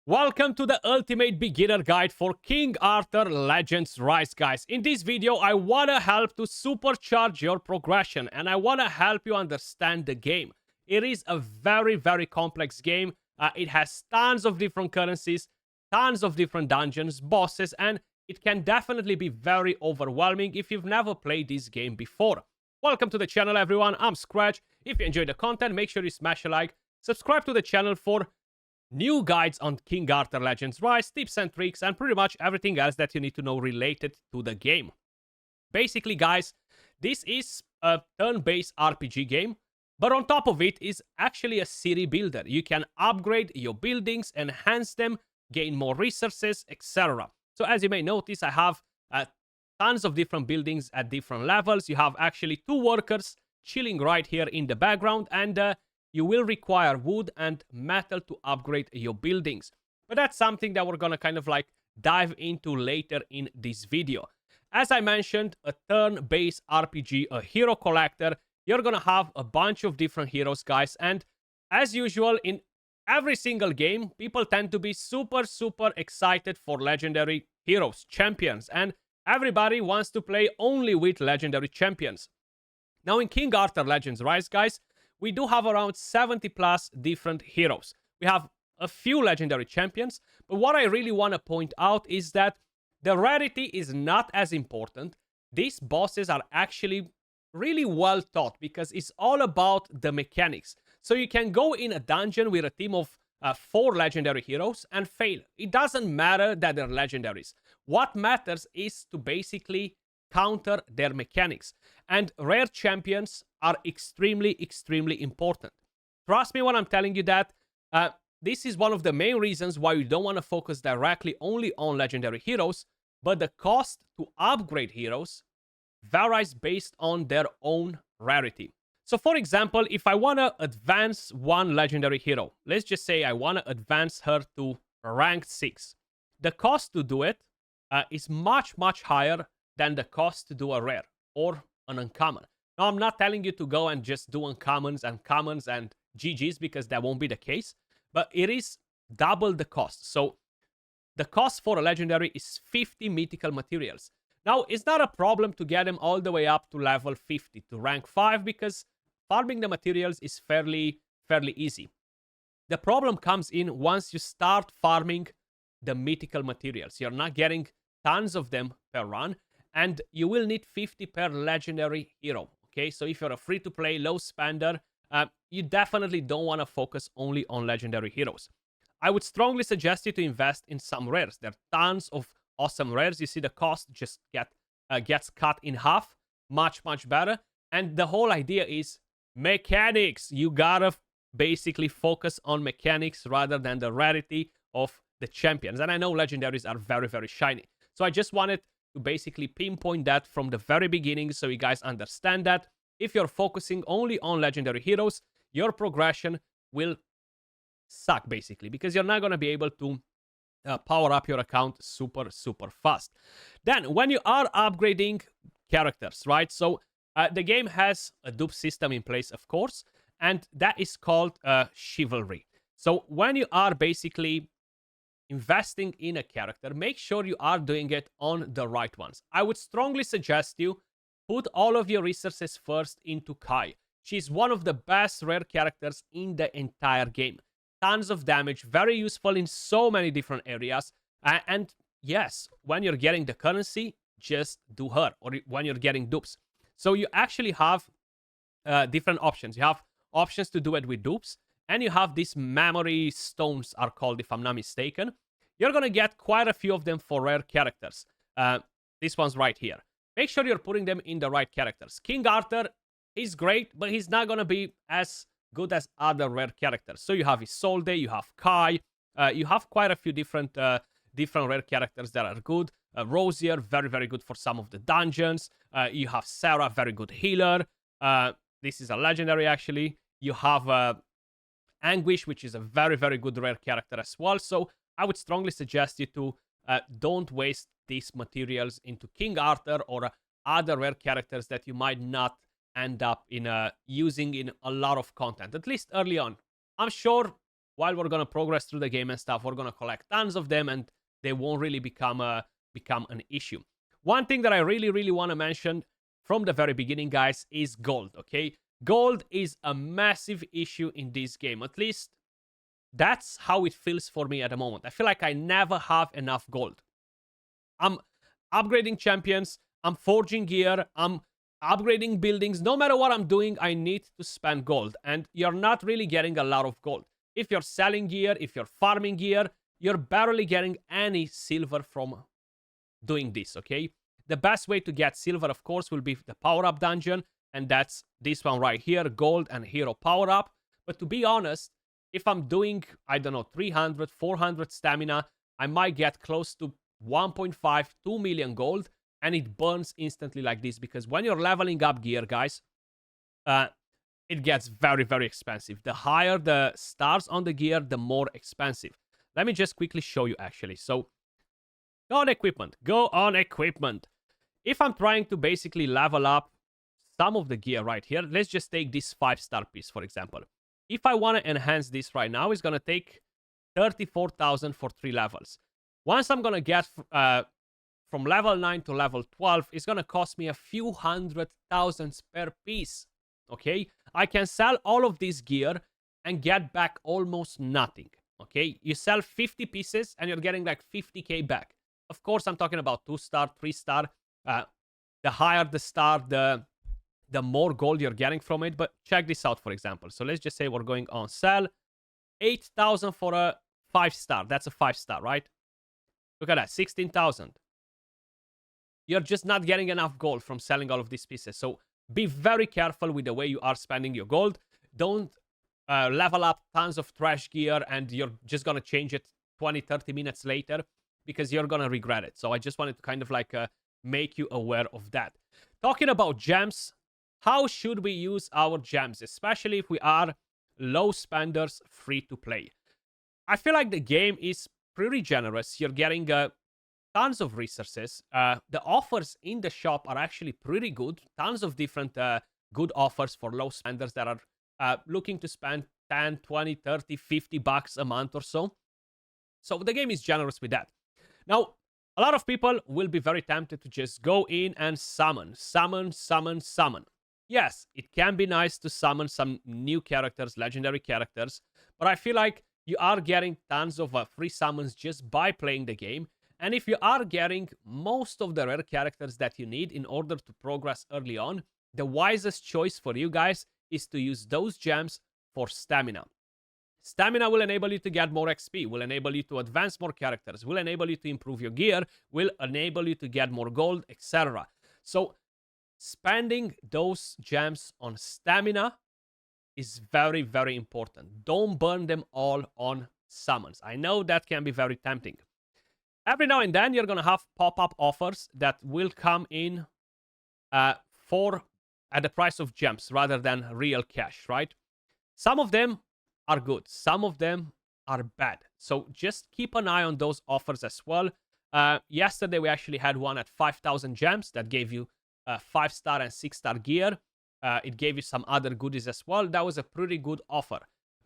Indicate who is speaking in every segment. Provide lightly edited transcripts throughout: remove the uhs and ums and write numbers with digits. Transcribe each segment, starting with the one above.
Speaker 1: Welcome to the ultimate beginner guide for King Arthur Legends Rise, guys. In this video, I want to help to supercharge your progression and I want to help you understand the game. It is a very complex game. It has tons of different currencies, tons of different dungeons, bosses, and it can definitely be very overwhelming if you've never played this game before. Welcome to the channel, everyone. I'm Skratch. If you enjoyed the content, make sure you smash a like, subscribe to the channel for new guides on King Arthur Legends Rise, tips and tricks, and pretty much everything else that you need to know related to the game. Basically, guys, this is a turn-based RPG game, but on top of it is actually a city builder. You can upgrade your buildings, enhance them, gain more resources, etc. So as you may notice, I have tons of different buildings at different levels. You have actually 2 workers chilling right here in the background, and you will require wood and metal to upgrade your buildings. But that's something that we're gonna kind of like dive into later in this video. As I mentioned, a turn-based RPG, a hero collector. You're gonna have a bunch of different heroes, guys. And as usual, in every single game, people tend to be super excited for legendary heroes, champions. And everybody wants to play only with legendary champions. Now in King Arthur Legends Rise, guys, we do have around 70 plus different heroes. We have a few legendary champions, but what I really want to point out is that the rarity is not as important. These bosses are actually really well taught because it's all about the mechanics. So you can go in a dungeon with a team of 4 legendary heroes and fail. It doesn't matter that they're legendaries. What matters is to basically counter their mechanics. And rare champions are extremely important. Trust me when I'm telling you that this is one of the main reasons why you don't want to focus directly only on legendary heroes, but the cost to upgrade heroes varies based on their own rarity. So for example, if I want to advance one legendary hero, let's just say I want to advance her to rank 6. The cost to do it is much higher than the cost to do a rare or an uncommon. Now, I'm not telling you to go and just do uncommons and commons and GGs because that won't be the case, but it is double the cost. So the cost for a legendary is 50 mythical materials. Now, it's not a problem to get them all the way up to level 50 to rank 5 because farming the materials is fairly easy. The problem comes in once you start farming the mythical materials. You're not getting tons of them per run, and you will need 50 per legendary hero. Okay, so if you're a free-to-play, low spender, you definitely don't want to focus only on legendary heroes. I would strongly suggest you to invest in some rares. There are tons of awesome rares. You see the cost just gets cut in half. Much better. And the whole idea is mechanics. You gotta basically focus on mechanics rather than the rarity of the champions. And I know legendaries are very shiny. So I just wanted to basically pinpoint that from the very beginning so you guys understand that if you're focusing only on legendary heroes, your progression will suck basically because you're not going to be able to power up your account super fast. Then when you are upgrading characters, right? So the game has a dupe system in place, of course, and that is called chivalry. So when you are basically investing in a character, make sure you are doing it on the right ones. I would strongly suggest you put all of your resources first into Kai. She's one of the best rare characters in the entire game. Tons of damage, very useful in so many different areas. And yes, when you're getting the currency, just do her, or when you're getting dupes. So you actually have different options. You have options to do it with dupes, and you have these memory stones are called, if I'm not mistaken. You're going to get quite a few of them for rare characters. This one's right here. Make sure you're putting them in the right characters. King Arthur is great, but he's not going to be as good as other rare characters. So you have Isolde, you have Kai, you have quite a few different rare characters that are good. Rosier, very good for some of the dungeons. You have Sarah, very good healer. This is a legendary actually. You have Anguish, which is a very good rare character as well. So I would strongly suggest you to don't waste these materials into King Arthur or other rare characters that you might not end up in using in a lot of content, at least early on. I'm sure while we're gonna progress through the game and stuff, we're gonna collect tons of them, and they won't really become an issue. One thing that I really want to mention from the very beginning, guys, is gold. Okay, gold is a massive issue in this game. At least that's how it feels for me at the moment. I feel like I never have enough gold. I'm upgrading champions, I'm forging gear, I'm upgrading buildings. No matter what I'm doing, I need to spend gold, and you're not really getting a lot of gold. If you're selling gear, if you're farming gear, you're barely getting any silver from doing this, okay? The best way to get silver, of course, will be the power-up dungeon, and that's this one right here, gold and hero power-up. But to be honest, if I'm doing, I don't know, 300, 400 stamina, I might get close to 1.5, 2 million gold, and it burns instantly like this, because when you're leveling up gear, guys, it gets very expensive. The higher the stars on the gear, the more expensive. Let me just quickly show you, actually. So, go on equipment. If I'm trying to basically level up some of the gear right here, let's just take this 5-star piece, for example. If I want to enhance this right now, it's going to take 34,000 for 3 levels. Once I'm going to get from level 9 to level 12, it's going to cost me a few 100,000 per piece. Okay? I can sell all of this gear and get back almost nothing. Okay? You sell 50 pieces and you're getting like 50k back. Of course, I'm talking about 2-star, 3-star. The higher the star, the more gold you're getting from it. But check this out, for example. So let's just say we're going on sell. 8,000 for a 5-star. That's a 5-star, right? Look at that, 16,000. You're just not getting enough gold from selling all of these pieces. So be very careful with the way you are spending your gold. Don't level up tons of trash gear and you're just going to change it 20, 30 minutes later, because you're going to regret it. So I just wanted to kind of like make you aware of that. Talking about gems, how should we use our gems, especially if we are low spenders, free to play? I feel like the game is pretty generous. You're getting tons of resources. The offers in the shop are actually pretty good. Tons of different good offers for low spenders that are looking to spend 10, 20, 30, 50 bucks a month or so. So the game is generous with that. Now, a lot of people will be very tempted to just go in and summon. Yes, it can be nice to summon some new characters, legendary characters, but I feel like you are getting tons of free summons just by playing the game. And if you are getting most of the rare characters that you need in order to progress early on, the wisest choice for you guys is to use those gems for stamina. Stamina will enable you to get more XP, will enable you to advance more characters, will enable you to improve your gear, will enable you to get more gold, etc. So, spending those gems on stamina is very important. Don't burn them all on summons. I know that can be very tempting. Every now and then, you're going to have pop-up offers that will come in at the price of gems rather than real cash, right? Some of them are good. Some of them are bad. So just keep an eye on those offers as well. Yesterday, we actually had one at 5,000 gems that gave you 5-star and 6-star gear. It gave you some other goodies as well. That was a pretty good offer.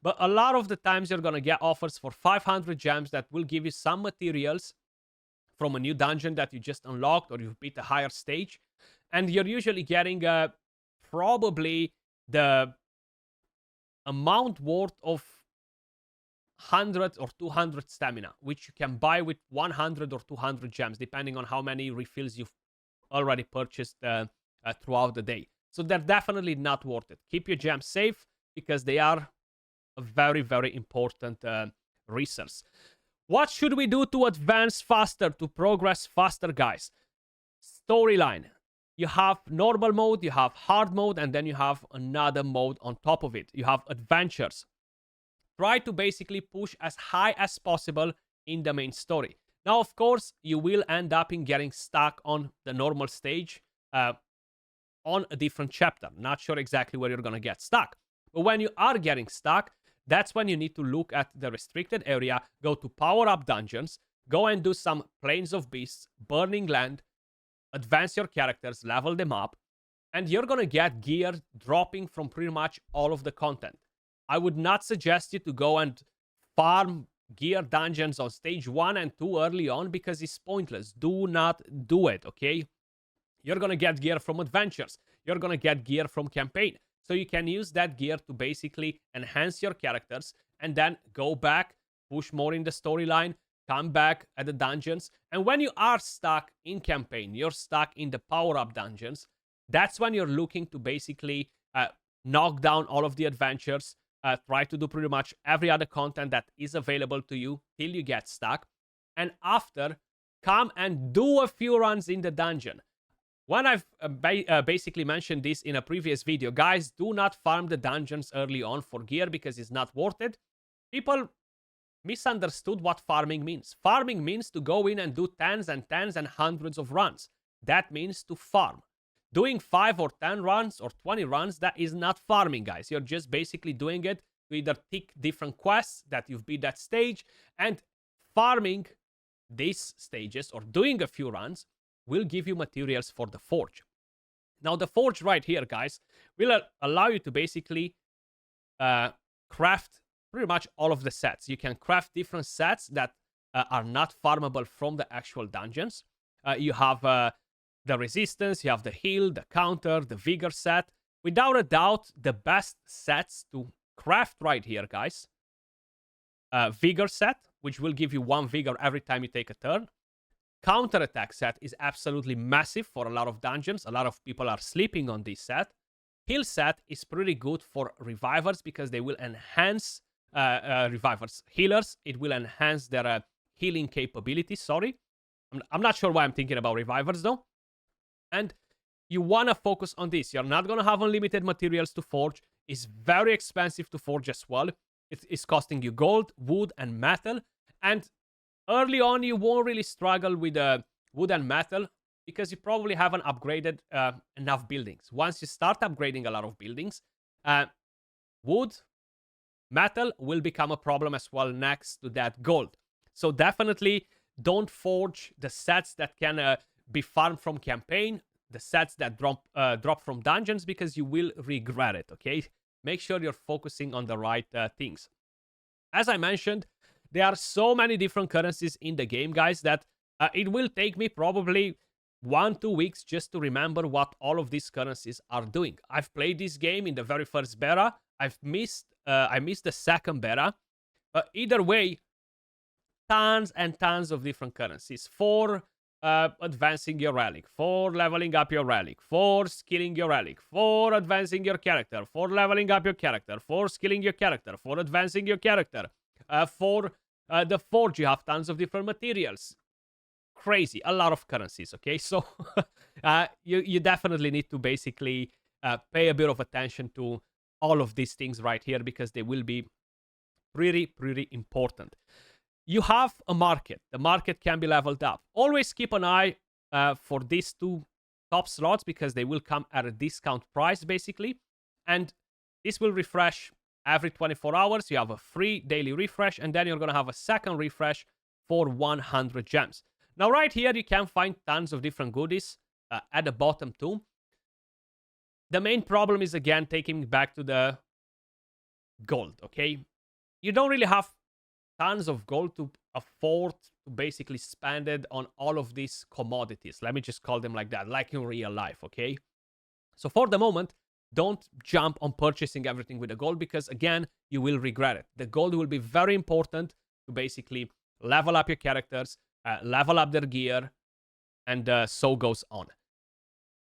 Speaker 1: But a lot of the times, you're going to get offers for 500 gems that will give you some materials from a new dungeon that you just unlocked or you've beat a higher stage. And you're usually getting probably the amount worth of 100 or 200 stamina, which you can buy with 100 or 200 gems, depending on how many refills you've already purchased throughout the day. So they're definitely not worth it. Keep your gems safe because they are a very important resource. What should we do to advance faster, to progress faster, guys? Storyline. You have normal mode, you have hard mode, and then you have another mode on top of it. You have adventures. Try to basically push as high as possible in the main story. Now, of course, you will end up in getting stuck on the normal stage on a different chapter. Not sure exactly where you're going to get stuck. But when you are getting stuck, that's when you need to look at the restricted area, go to power-up dungeons, go and do some Plains of Beasts, Burning Land, advance your characters, level them up, and you're going to get gear dropping from pretty much all of the content. I would not suggest you to go and farm gear dungeons on stage 1 and 2 early on because it's pointless. Do not do it, okay? You're gonna get gear from adventures. You're gonna get gear from campaign. So you can use that gear to basically enhance your characters and then go back, push more in the storyline, come back at the dungeons. And when you are stuck in campaign, you're stuck in the power-up dungeons, that's when you're looking to basically knock down all of the adventures, try to do pretty much every other content that is available to you till you get stuck. And after, come and do a few runs in the dungeon. When I've basically mentioned this in a previous video, guys, do not farm the dungeons early on for gear because it's not worth it. People misunderstood what farming means. Farming means to go in and do tens and hundreds of runs. That means to farm. Doing 5 or 10 runs or 20 runs, that is not farming, guys. You're just basically doing it to either tick different quests that you've beat that stage, and farming these stages or doing a few runs will give you materials for the forge. Now, the forge right here, guys, will allow you to basically craft pretty much all of the sets. You can craft different sets that are not farmable from the actual dungeons. You have the resistance, you have the heal, the counter, the vigor set. Without a doubt, the best sets to craft right here, guys. Vigor set, which will give you 1 vigor every time you take a turn. Counter-attack set is absolutely massive for a lot of dungeons. A lot of people are sleeping on this set. Heal set is pretty good for revivers because they will enhance healers. It will enhance their healing capability. Sorry. I'm not sure why I'm thinking about revivers though. And you want to focus on this. You're not going to have unlimited materials to forge. It's very expensive to forge as well. It's costing you gold, wood, and metal. And early on, you won't really struggle with wood and metal because you probably haven't upgraded enough buildings. Once you start upgrading a lot of buildings, wood, metal will become a problem as well next to that gold. So definitely don't forge the sets that can be farmed from campaign, the sets that drop from dungeons, because you will regret it, okay? Make sure you're focusing on the right things. As I mentioned, there are so many different currencies in the game, guys, that it will take me probably 1-2 weeks just to remember what all of these currencies are doing. I've played this game in the very first beta. I missed the second beta. Either way, tons and tons of different currencies for advancing your relic, for leveling up your relic, for skilling your relic, for advancing your character, for leveling up your character, for skilling your character, for advancing your character. For the forge, you have tons of different materials. Crazy, a lot of currencies, okay? So you definitely need to basically pay a bit of attention to all of these things right here because they will be pretty important. You have a market. The market can be leveled up. Always keep an eye for these 2 top slots because they will come at a discount price, basically. And this will refresh every 24 hours. You have a free daily refresh, and then you're going to have a second refresh for 100 gems. Now, right here, you can find tons of different goodies at the bottom, too. The main problem is, again, taking me back to the gold, okay? You don't really have tons of gold to afford to basically spend it on all of these commodities. Let me just call them like that, like in real life, okay? So for the moment, don't jump on purchasing everything with the gold because, again, you will regret it. The gold will be very important to basically level up your characters, level up their gear, and so goes on.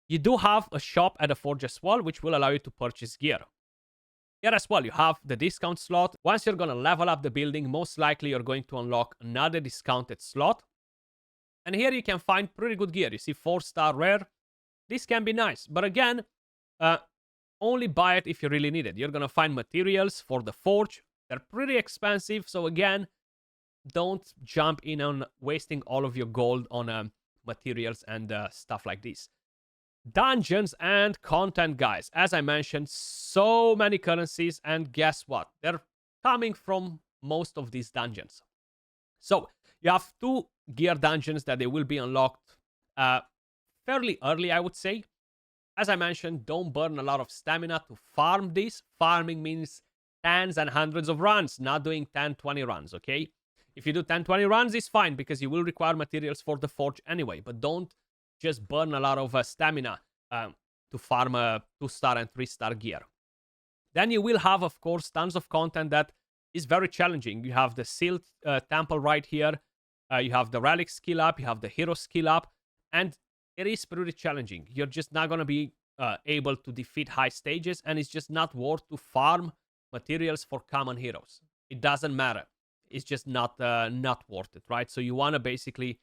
Speaker 1: You do have a shop at the forge as well, which will allow you to purchase gear. Here as well, you have the discount slot. Once you're going to level up the building, most likely you're going to unlock another discounted slot. And here you can find pretty good gear. You see 4-star rare. This can be nice. But again, only buy it if you really need it. You're going to find materials for the forge. They're pretty expensive. So again, don't jump in on wasting all of your gold on materials and stuff like this. Dungeons and content, guys. As I mentioned, so many currencies, and guess what? They're coming from most of these dungeons. So you have 2 gear dungeons that they will be unlocked fairly early, I would say. As I mentioned, don't burn a lot of stamina to farm this. Farming means tens and hundreds of runs, not doing 10, 20 runs, okay? If you do 10, 20 runs, it's fine because you will require materials for the forge anyway, but don't just burn a lot of stamina to farm 2-star and 3-star gear. Then you will have, of course, tons of content that is very challenging. You have the Sealed Temple right here. You have the Relic skill up. You have the Hero skill up. And it is pretty challenging. You're just not going to be able to defeat high stages. And it's just not worth to farm materials for common heroes. It doesn't matter. It's just not worth it, right? So you want to basically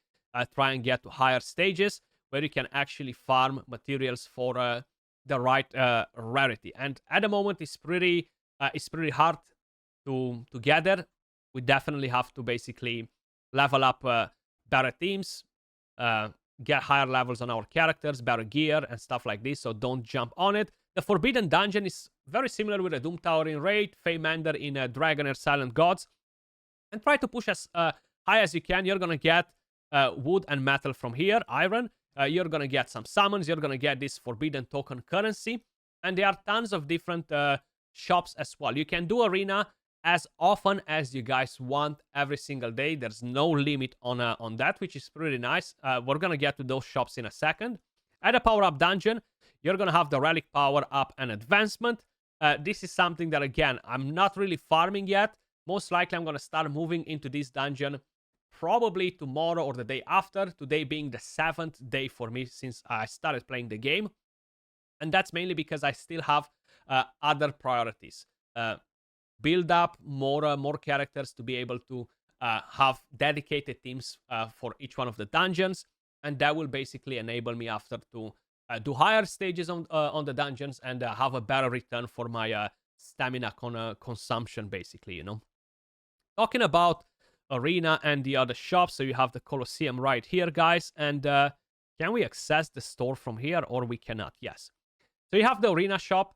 Speaker 1: try and get to higher stages where you can actually farm materials for the right rarity. And at the moment, it's pretty hard to gather. We definitely have to basically level up better teams, get higher levels on our characters, better gear, and stuff like this. So don't jump on it. The Forbidden Dungeon is very similar with the Doom Tower in Raid, Feymander in Dragonair Silent Gods. And try to push as high as you can. You're going to get wood and metal from here, iron. You're going to get some summons. You're going to get this forbidden token currency. And there are tons of different shops as well. You can do arena as often as you guys want every single day. There's no limit on that, which is pretty nice. We're going to get to those shops in a second. At a power-up dungeon, you're going to have the relic power-up and advancement. This is something that, again, I'm not really farming yet. Most likely, I'm going to start moving into this dungeon probably tomorrow or the day after. Today being the 7th day for me since I started playing the game. And that's mainly because I still have other priorities. Build up more characters to be able to have dedicated teams for each one of the dungeons. And that will basically enable me after to do higher stages on the dungeons and have a better return for my stamina consumption, basically, you know. Talking about arena and the other shops, so you have the Colosseum right here, guys. And can we access the store from here, or we cannot? Yes. So you have the arena shop.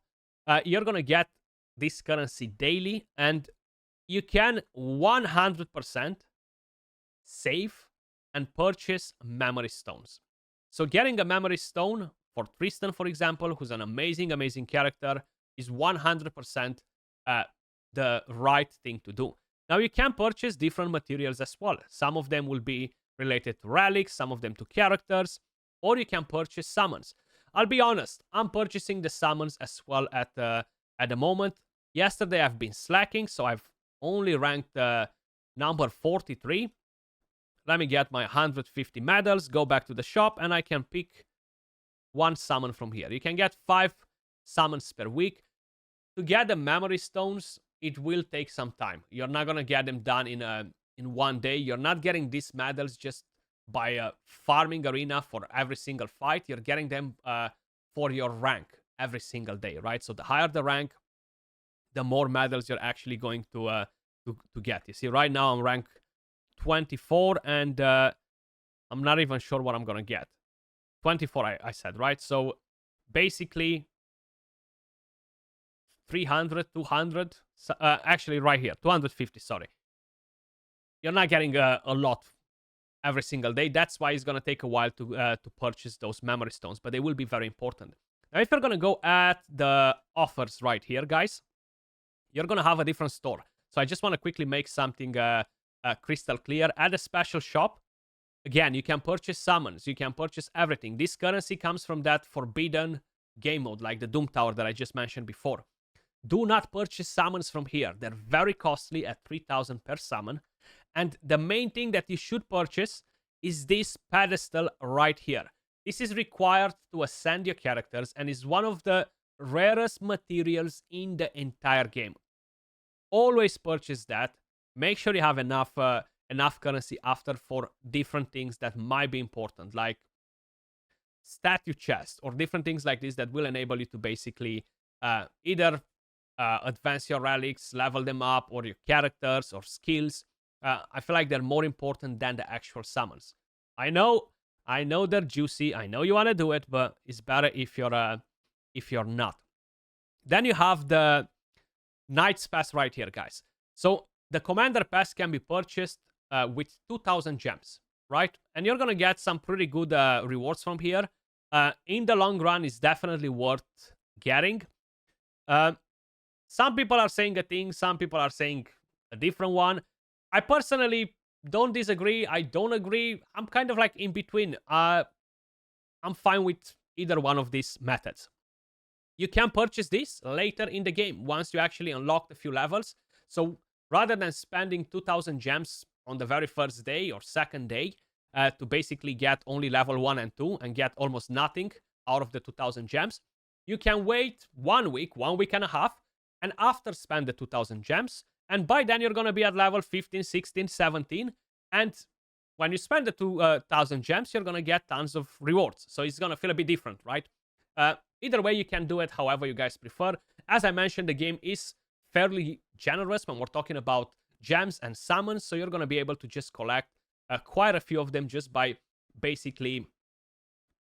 Speaker 1: You're going to get this currency daily, and you can 100% save and purchase memory stones. So getting a memory stone for Tristan, for example, who's an amazing character, is 100% the right thing to do. Now, you can purchase different materials as well. Some of them will be related to relics, some of them to characters, or you can purchase summons. I'll be honest, I'm purchasing the summons as well at the moment. Yesterday, I've been slacking, so I've only ranked number 43. Let me get my 150 medals, go back to the shop, and I can pick one summon from here. You can get 5 summons per week. To get the memory stones, it will take some time. You're not going to get them done in one day. You're not getting these medals just by farming arena for every single fight. You're getting them for your rank every single day, right? So the higher the rank, the more medals you're actually going to get. You see, right now I'm rank 24, and I'm not even sure what I'm going to get. 24, I said, right? So basically 300, 200, actually right here, 250, sorry. You're not getting a lot every single day. That's why it's going to take a while to purchase those memory stones, but they will be very important. Now, if you're going to go at the offers right here, guys, you're going to have a different store. So I just want to quickly make something crystal clear. At a special shop, again, you can purchase summons. You can purchase everything. This currency comes from that forbidden game mode, like the Doom Tower that I just mentioned before. Do not purchase summons from here. They're very costly at 3,000 per summon. And the main thing that you should purchase is this pedestal right here. This is required to ascend your characters and is one of the rarest materials in the entire game. Always purchase that. Make sure you have enough currency after for different things that might be important, like statue chest or different things like this that will enable you to basically either advance your relics, level them up, or your characters or skills. I feel like they're more important than the actual summons. I know they're juicy. I know you want to do it, but it's better if you're not. Then you have the Knight's Pass right here, guys. So the Commander Pass can be purchased with 2,000 gems, right? And you're gonna get some pretty good rewards from here. In the long run, it's definitely worth getting. Some people are saying a thing, some people are saying a different one. I personally don't disagree. I don't agree. I'm kind of like in between. I'm fine with either one of these methods. You can purchase this later in the game once you actually unlock a few levels. So rather than spending 2000 gems on the very first day or second day to basically get only level 1 and 2 and get almost nothing out of the 2000 gems, you can wait 1 week, 1 week and a half, and after spend the 2000 gems. And by then you're going to be at level 15, 16, 17. And when you spend the 2000 gems, you're going to get tons of rewards. So it's going to feel a bit different, right? Either way, you can do it however you guys prefer. As I mentioned, the game is fairly generous when we're talking about gems and summons. So you're going to be able to just collect quite a few of them just by basically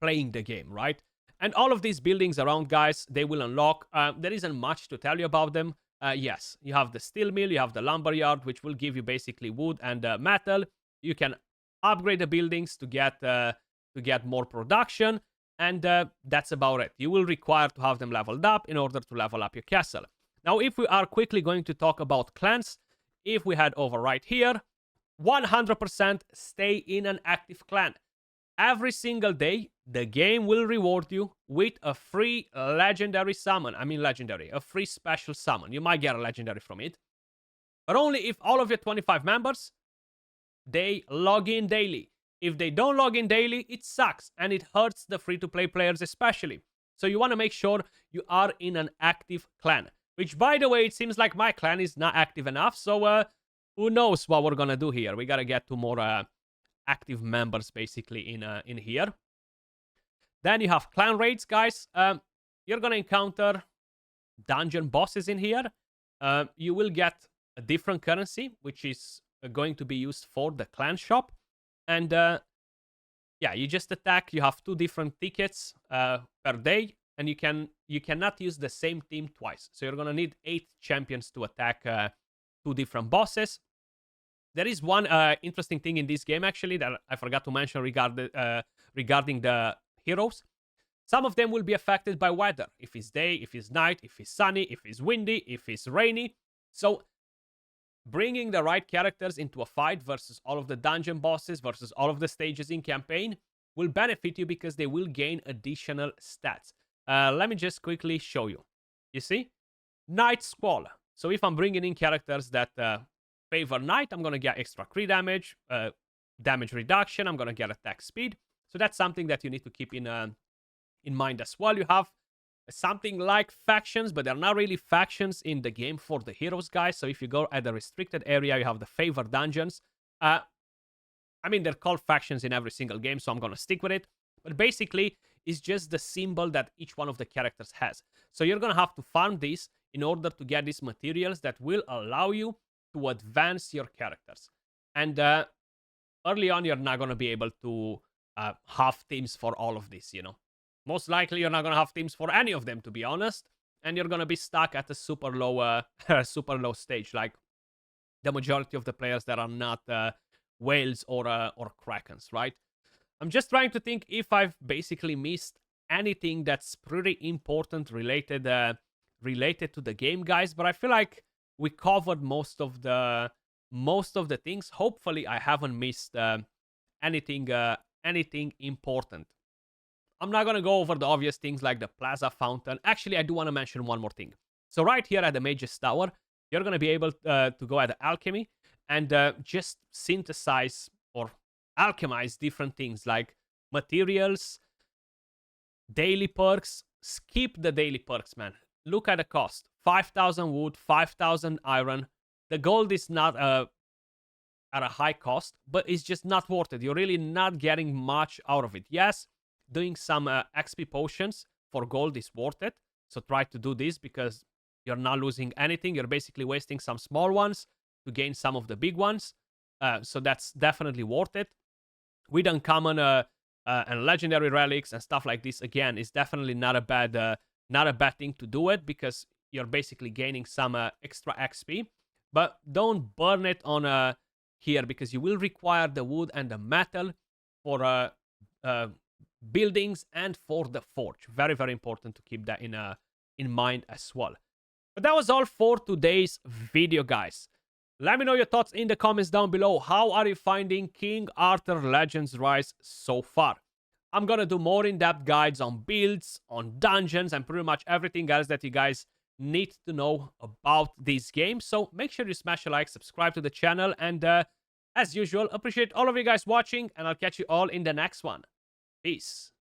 Speaker 1: playing the game, right? And all of these buildings around, guys, they will unlock. There isn't much to tell you about them. Yes, you have the steel mill, you have the lumber yard, which will give you basically wood and metal. You can upgrade the buildings to get more production. And that's about it. You will require to have them leveled up in order to level up your castle. Now, if we are quickly going to talk about clans, if we head over right here, 100% stay in an active clan. Every single day, the game will reward you with a free legendary summon. I mean legendary, a free special summon. You might get a legendary from it. But only if all of your 25 members, they log in daily. If they don't log in daily, it sucks and it hurts the free-to-play players especially. So you want to make sure you are in an active clan. Which, by the way, it seems like my clan is not active enough. So who knows what we're going to do here. We got to get to more active members basically in here. Then you have clan raids, guys. You're going to encounter dungeon bosses in here. You will get a different currency, which is going to be used for the clan shop. And yeah, you just attack. You have 2 different tickets per day, and you cannot use the same team twice. So you're gonna need 8 champions to attack 2 different bosses. There is one interesting thing in this game actually that I forgot to mention regarding the heroes. Some of them will be affected by weather. If it's day, if it's night, if it's sunny, if it's windy, if it's rainy. So bringing the right characters into a fight versus all of the dungeon bosses, versus all of the stages in campaign, will benefit you because they will gain additional stats. Let me just quickly show you. You see? Night Squall. So if I'm bringing in characters that favor night, I'm going to get extra crit damage, damage reduction, I'm going to get attack speed. So that's something that you need to keep in mind as well. You have something like factions, but they're not really factions in the game for the heroes, guys. So if you go at the restricted area, you have the favored dungeons. I mean, they're called factions in every single game, so I'm going to stick with it. But basically, it's just the symbol that each one of the characters has. So you're going to have to farm this in order to get these materials that will allow you to advance your characters. And early on, you're not going to be able to have teams for all of this, you know. Most likely, you're not going to have teams for any of them, to be honest. And you're going to be stuck at a super low stage, like the majority of the players that are not whales or krakens, right? I'm just trying to think if I've basically missed anything that's pretty important related to the game, guys. But I feel like we covered most of the things. Hopefully, I haven't missed anything important. I'm not going to go over the obvious things like the plaza fountain. Actually, I do want to mention one more thing. So right here at the Mage's Tower, you're going to be able to go at the Alchemy and just synthesize or alchemize different things like materials, daily perks. Skip the daily perks, man. Look at the cost. 5,000 wood, 5,000 iron. The gold is not at a high cost, but it's just not worth it. You're really not getting much out of it. Yes, doing some XP potions for gold is worth it. So try to do this because you're not losing anything. You're basically wasting some small ones to gain some of the big ones. So that's definitely worth it. With uncommon and legendary relics and stuff like this, again, is definitely not a bad thing to do it because you're basically gaining some extra XP. But don't burn it on here because you will require the wood and the metal for buildings and for the forge. Very, very important to keep that in mind as well. But that was all for today's video, guys. Let me know your thoughts in the comments down below. How are you finding King Arthur Legends Rise so far? I'm gonna do more in-depth guides on builds, on dungeons, and pretty much everything else that you guys need to know about this game. So make sure you smash a like, subscribe to the channel, and as usual, appreciate all of you guys watching, and I'll catch you all in the next one. Peace.